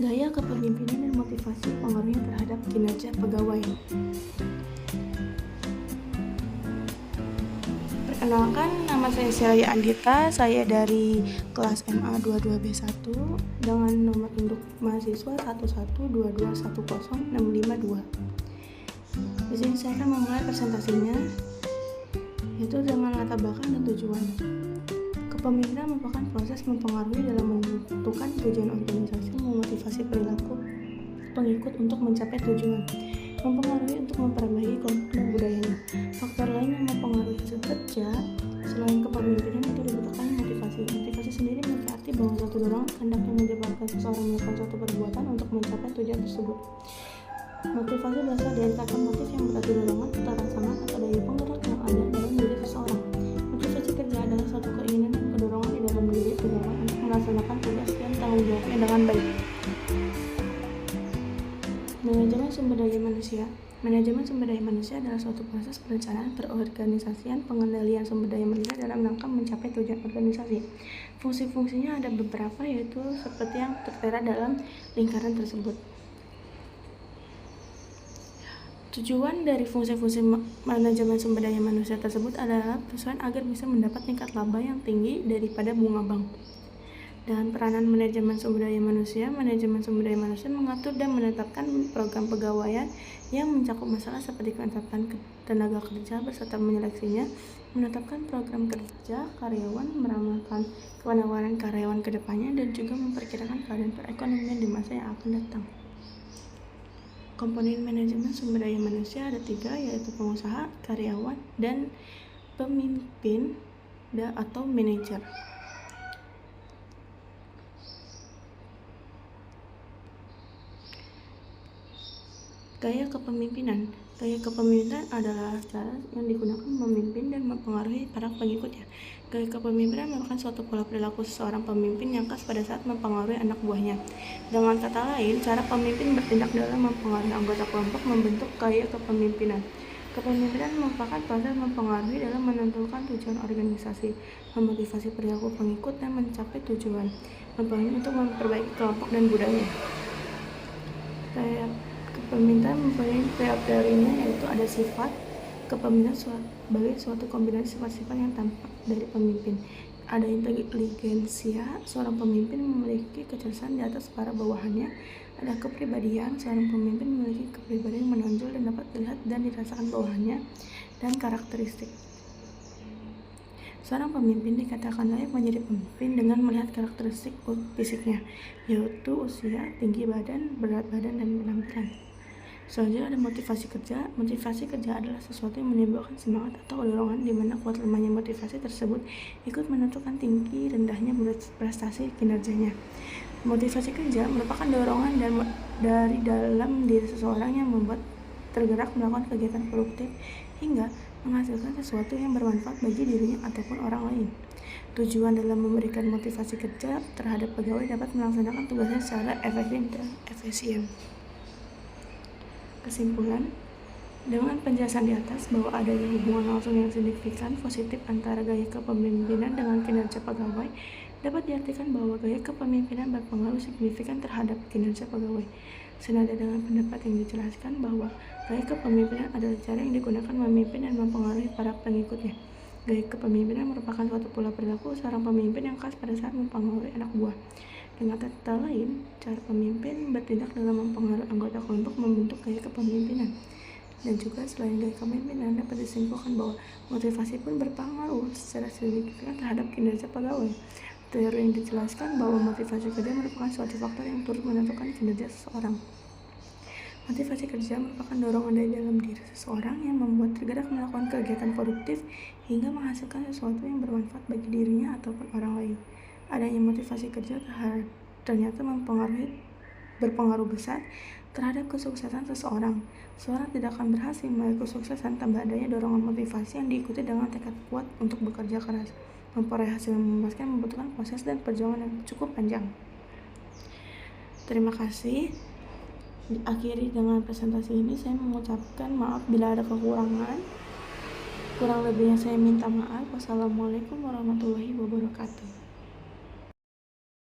Gaya kepemimpinan dan motivasi pengaruhnya terhadap kinerja pegawai. Perkenalkan, nama saya Celia Andita, saya dari kelas MA 22B1 dengan nomor induk mahasiswa 112210652. Di sini saya akan memulai presentasinya, yaitu dengan latar belakang dan tujuan. Kepemimpinan merupakan proses mempengaruhi dalam menentukan tujuan organisasi, memotivasi perilaku pengikut untuk mencapai tujuan, mempengaruhi untuk memperbaiki kelompok dan budayanya. Faktor lain yang mempengaruhi hasil kerja selain kepemimpinan itu dibutuhkan motivasi. Motivasi sendiri memiliki arti bahwa suatu dorongan hendaknya menyebabkan seseorang melakukan suatu perbuatan untuk mencapai tujuan tersebut. Motivasi berasal dari kata motif yang berarti dorongan, rangsangan atau daya penggerak yang ada dalam diri seseorang. Motivasi kerja adalah suatu keinginan dan kedorongan di dalam diri seseorang untuk melaksanakan tugas dan tanggung jawabnya dengan baik. Manajemen sumber daya manusia. Manajemen sumber daya manusia adalah suatu proses perencanaan, perorganisasian, pengendalian sumber daya manusia dalam rangka mencapai tujuan organisasi. Fungsi-fungsinya ada beberapa, yaitu seperti yang tertera dalam lingkaran tersebut. Tujuan dari fungsi-fungsi manajemen sumber daya manusia tersebut adalah perusahaan agar bisa mendapat tingkat laba yang tinggi daripada bunga bank. Dan peranan manajemen sumber daya manusia mengatur dan menetapkan program pegawaian yang mencakup masalah seperti penetapan tenaga kerja beserta menyeleksinya, menetapkan program kerja karyawan, meramalkan penawaran karyawan ke depannya, dan juga memperkirakan keadaan perekonomian di masa yang akan datang. Komponen manajemen sumber daya manusia ada 3, yaitu pengusaha, karyawan, dan pemimpin atau manajer. Gaya kepemimpinan. Gaya kepemimpinan adalah cara yang digunakan memimpin dan mempengaruhi para pengikutnya. Gaya kepemimpinan merupakan suatu pola perilaku seseorang pemimpin yang khas pada saat mempengaruhi anak buahnya. Dengan kata lain, cara pemimpin bertindak dalam mempengaruhi anggota kelompok membentuk gaya kepemimpinan. Kepemimpinan merupakan proses mempengaruhi dalam menentukan tujuan organisasi, memotivasi perilaku pengikut, dan mencapai tujuan, mempengaruhi untuk memperbaiki kelompok dan budaya. Kepemimpinan mempunyai kriterianya, yaitu ada sifat. Kepemimpinan sebagai suatu kombinasi sifat-sifat yang tampak dari pemimpin. Ada inteligensia, seorang pemimpin memiliki kecerdasan di atas para bawahannya. Ada kepribadian, seorang pemimpin memiliki kepribadian yang menonjol dan dapat dilihat dan dirasakan bawahannya. Dan karakteristik. Seorang pemimpin dikatakan layak menjadi pemimpin dengan melihat karakteristik fisiknya, yaitu usia, tinggi badan, berat badan, dan penampilan. Selanjutnya ada motivasi kerja. Motivasi kerja adalah sesuatu yang menimbulkan semangat atau dorongan di mana kuat lemahnya motivasi tersebut ikut menentukan tinggi rendahnya prestasi kinerjanya. Motivasi kerja merupakan dorongan dari dalam diri seseorang yang membuat tergerak melakukan kegiatan produktif hingga menghasilkan sesuatu yang bermanfaat bagi dirinya ataupun orang lain. Tujuan dalam memberikan motivasi kerja terhadap pegawai dapat melaksanakan tugasnya secara efektif dan efisien. Kesimpulan, dengan penjelasan di atas bahwa adanya hubungan langsung yang signifikan positif antara gaya kepemimpinan dengan kinerja pegawai, dapat diartikan bahwa gaya kepemimpinan berpengaruh signifikan terhadap kinerja pegawai. Senada dengan pendapat yang dijelaskan bahwa gaya kepemimpinan adalah cara yang digunakan memimpin dan mempengaruhi para pengikutnya. Gaya kepemimpinan merupakan suatu pola perilaku seorang pemimpin yang khas pada saat mempengaruhi anak buah. Dengan kata lain, cara pemimpin bertindak dalam mempengaruhi anggota kelompok membentuk gaya kepemimpinan. Dan juga selain gaya kepemimpinan, dapat disimpulkan bahwa motivasi pun berpengaruh secara signifikan terhadap kinerja pegawai. Teori yang dijelaskan bahwa motivasi kerja merupakan suatu faktor yang turut menentukan kinerja seseorang. Motivasi kerja merupakan dorongan dari dalam diri seseorang yang membuat tergerak melakukan kegiatan produktif hingga menghasilkan sesuatu yang bermanfaat bagi dirinya ataupun orang lain. Adanya motivasi kerja ternyata berpengaruh besar terhadap kesuksesan seseorang. Seseorang tidak akan berhasil meraih kesuksesan tanpa adanya dorongan motivasi yang diikuti dengan tekad kuat untuk bekerja keras. Memperoleh hasil yang memuaskan membutuhkan proses dan perjuangan yang cukup panjang. Terima kasih. Diakhiri dengan presentasi ini, saya mengucapkan maaf bila ada kekurangan. Kurang lebihnya saya minta maaf. Wassalamualaikum warahmatullahi wabarakatuh.